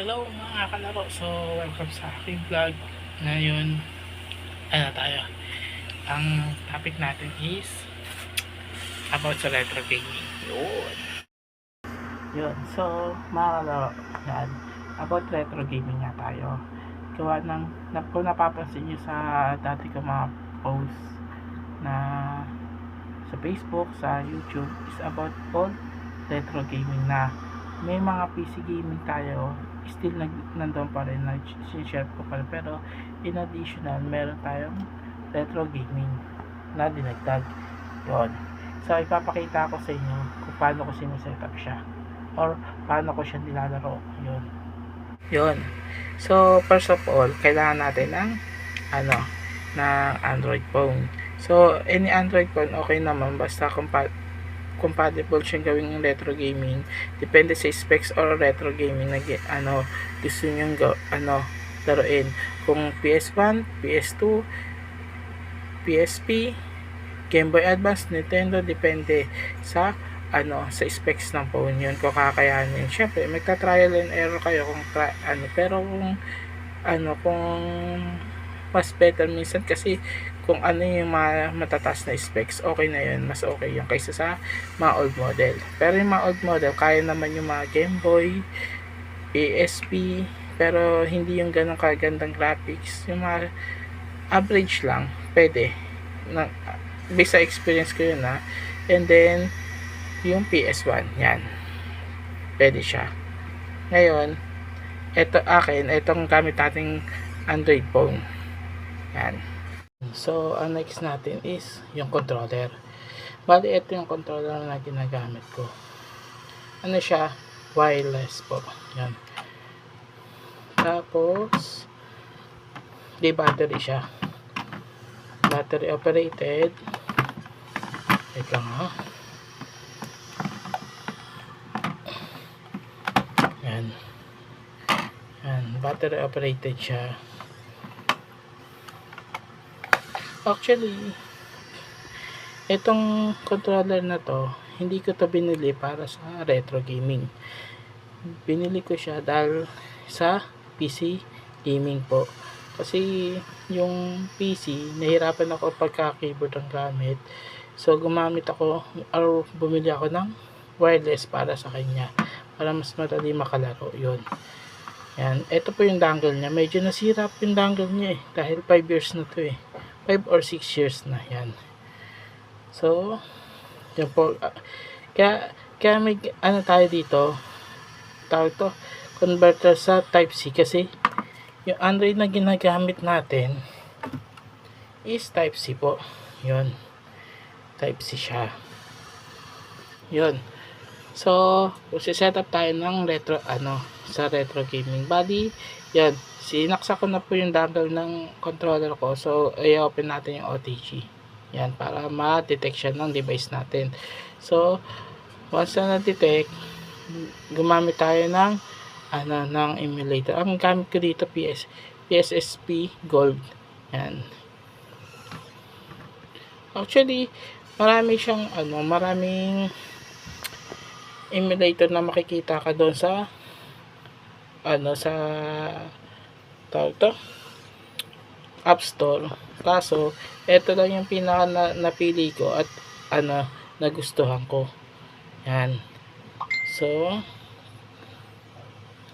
Hello mga kalaro. So, welcome sa aking vlog. Ngayon, ano tayo? Ang topic natin is about sa retro gaming. Yun. So, mga kalaro, yan. About retro gaming nga tayo. Gawa ng, kung napapansin nyo sa dati ko mga posts na sa Facebook, sa YouTube, is about all retro gaming na. May mga PC gaming tayo, still nandun pa rin, nag-share ko pa rin, pero in additional meron tayong retro gaming na dinagdag. Yun, so ipapakita ko sa inyo kung paano ko sineset up siya or paano ko siya nilalaro. Yun, so first of all, kailangan natin ng na Android phone. So any Android phone okay naman, basta compatible siyang gawing retro gaming. Depende sa specs or retro gaming na gusto nyo laruin. Kung PS1, PS2, PSP, Game Boy Advance, Nintendo, depende sa sa specs ng phone yun, kung kakayanin. Syempre magta-trial and error kayo kung pero kung mas better minsan kasi kung yung matataas na specs, okay na yun, mas okay yung kaysa sa mga old model. Pero yung mga old model, kaya naman yung mga Game Boy, PSP, pero hindi yung ganong kagandang graphics. Yung mga average lang, pwede. Based sa experience ko yun And then, yung PS1, yan. Pwede siya. Ngayon, itong gamit nating Android phone. Yan. So, ang next natin is yung controller. Bali, ito yung controller na ginagamit ko. Siya? Wireless po. Yan. Tapos, di battery siya. Battery operated. Wait lang Yan. Yan. Battery operated siya. Actually, itong controller na to, hindi ko to binili para sa retro gaming. Binili ko siya dahil sa PC gaming po. Kasi yung PC, nahirapan ako pagka-keyboard ang gamit. So, gumamit ako or bumili ako ng wireless para sa kanya. Para mas madali makalaro. Yun. Yan. Ito po yung dongle niya. Medyo nasira po yung dongle niya dahil 5 years na to 5 or 6 years na yan. So, yan po. Kaya may tayo dito. Tawag to, converter sa Type-C kasi yung Android na ginagamit natin is Type-C po. Yun. Type-C siya. Yun. So, set up tayo ng retro, sa retro gaming. Bali, yan. Sinaksa ko na po yung dongle ng controller ko. So, i-open natin yung OTG. Yan, para ma-detect siya ng device natin. So, once na na-detect, gumamit tayo ng emulator. Ang gamit ko dito, PSSP Gold. Yan. Actually, marami siyang, maraming emulator na makikita ka doon sa sa tawag to App Store. Kaso ito lang yung pinaka napili ko at nagustuhan ko. Yan. So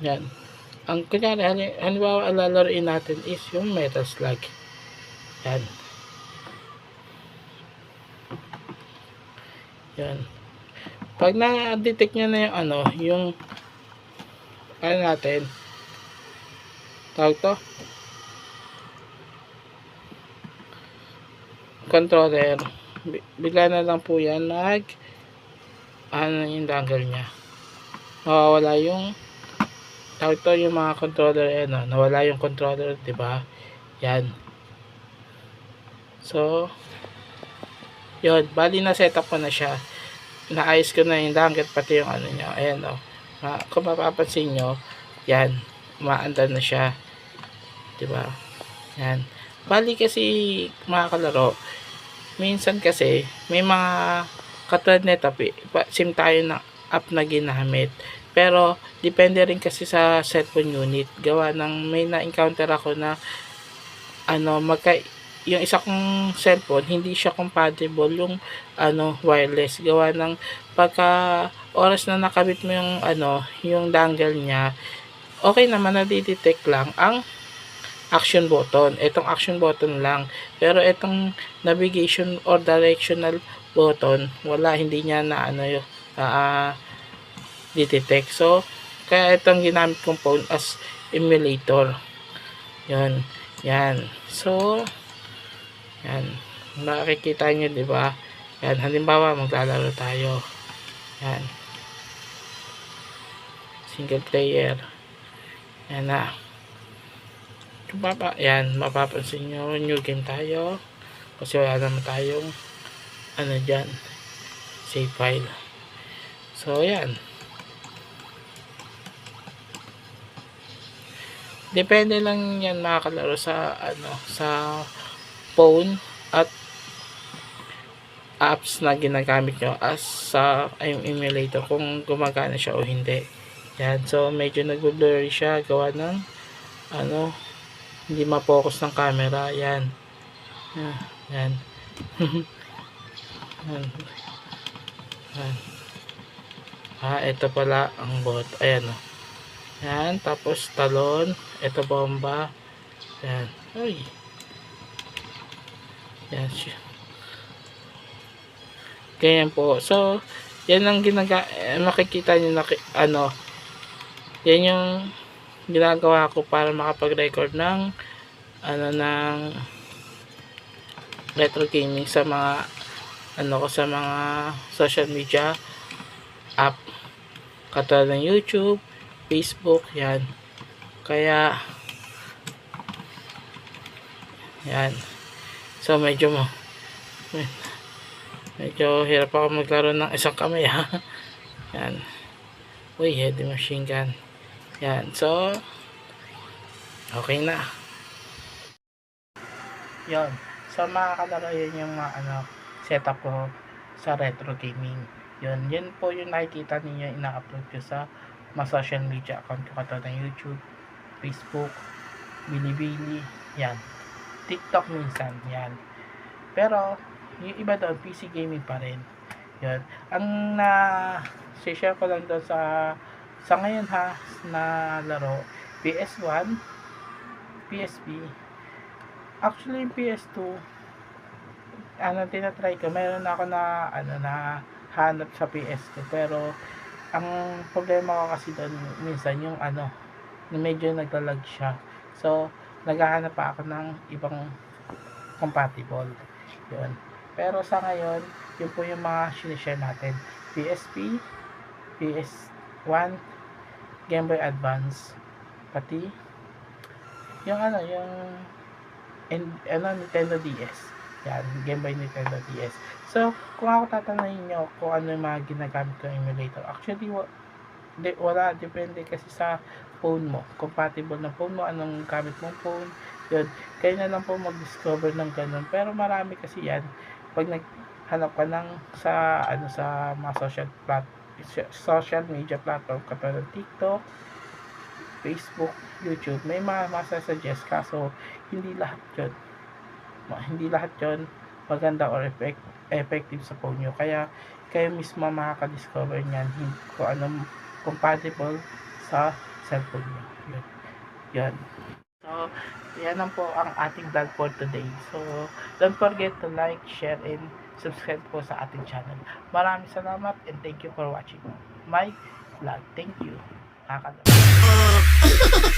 yan. Ang kunyari halimbawa lalaroin natin is yung Metal Slug. Yan. Yan. Pag na-detect nyo na yung natin tawag to controller, bigla na lang po yan yung dongle nya, nawawala yung tawag to yung mga controller nawala yung controller, diba? Yan. So yun, bali na setup ko na siya, naayos ko na yung dongle pati yung nya. Ayan kung mapapansin nyo, yan, umaandar na siya, diba? Yan. Bali kasi mga kalaro, minsan kasi may mga katulad nito, sim tayo ng app na ginamit, Pero depende rin kasi sa cellphone unit. Gawa ng may na-encounter ako na yung isa kong cellphone hindi siya compatible yung wireless. Gawa ng pagka oras na nakabit mo yung yung dongle niya, okay naman, na-detect lang ang action button. Itong action button lang. Pero itong navigation or directional button, wala, hindi niya na detect. So, kaya itong ginamit kong phone as emulator. Yan. Yan. So, yan. Makikita nyo, di ba? Yan. Halimbawa, maglalaro tayo. Yan. Single player. Yan na. Yan. Mapapansin nyo, new game tayo. Kasi wala naman tayong dyan. Save file. So, yan. Depende lang yan mga kalaro sa sa phone at apps na ginagamit nyo as sa emulator, kung gumagana siya o hindi. Yan, so medyo nagbo-blurry siya gawa ng hindi ma-focus ng camera. Yan. Yan. Yan. Ito pala ang bot. Ayan o. Yan, tapos talon, ito bomba. Yan. Ay. Yan siya. Ganyan po. So, yan ang makikita niyo na yan yung ginagawa ko para makapag-record ng ng retro gaming sa mga sa mga social media app katulad ng YouTube, Facebook, yan. Kaya yan. So medyo hirap ako maglaro ng isang kamay, ha. Yan. Uy, heavy machine gun. Yan. So okay na. Yan. So mga kalaro, yun yung setup ko sa retro gaming. Yun po yung nakikita niyo, ina-upload ko sa mga social media account ko katulad ng YouTube, Facebook, Bilibili, yan. TikTok minsan, yan. Pero yung iba doon, PC gaming pa rin. Yan. Ang share ko lang doon sa ngayon, ha, na laro, PS1, PSP. Actually, yung PS2, tinatry ko. Meron ako na hanap sa PS2, pero ang problema ko kasi doon minsan yung medyo naglalag siya. So, naghahanap pa ako ng ibang compatible. Yun. Pero sa ngayon, yun po yung mga sinishare natin. PSP, PS1, Game Boy Advance, pati yung Nintendo DS. Yan, Game Boy Nintendo DS. So, kung ako tatanungin nyo kung ano yung mga ginagamit ko emulator, actually, wala. Depende kasi sa phone mo. Compatible na phone mo, anong gamit mong phone. Yun. Kayo na lang po mag-discover ng ganun. Pero marami kasi yan. Pag naghanap ka ng sa mga social media platform, katulad TikTok, Facebook, YouTube, may mga masasuggest ka. So, hindi lahat yun maganda or effective sa phone nyo. Kaya kayo mismo makaka-discover niyan kung anong compatible sa cellphone nyo. Yun. So, yan lang po ang ating vlog for today. So, don't forget to like, share, and subscribe po sa ating channel. Maraming salamat and thank you for watching my vlog. Thank you. Nakakalaman.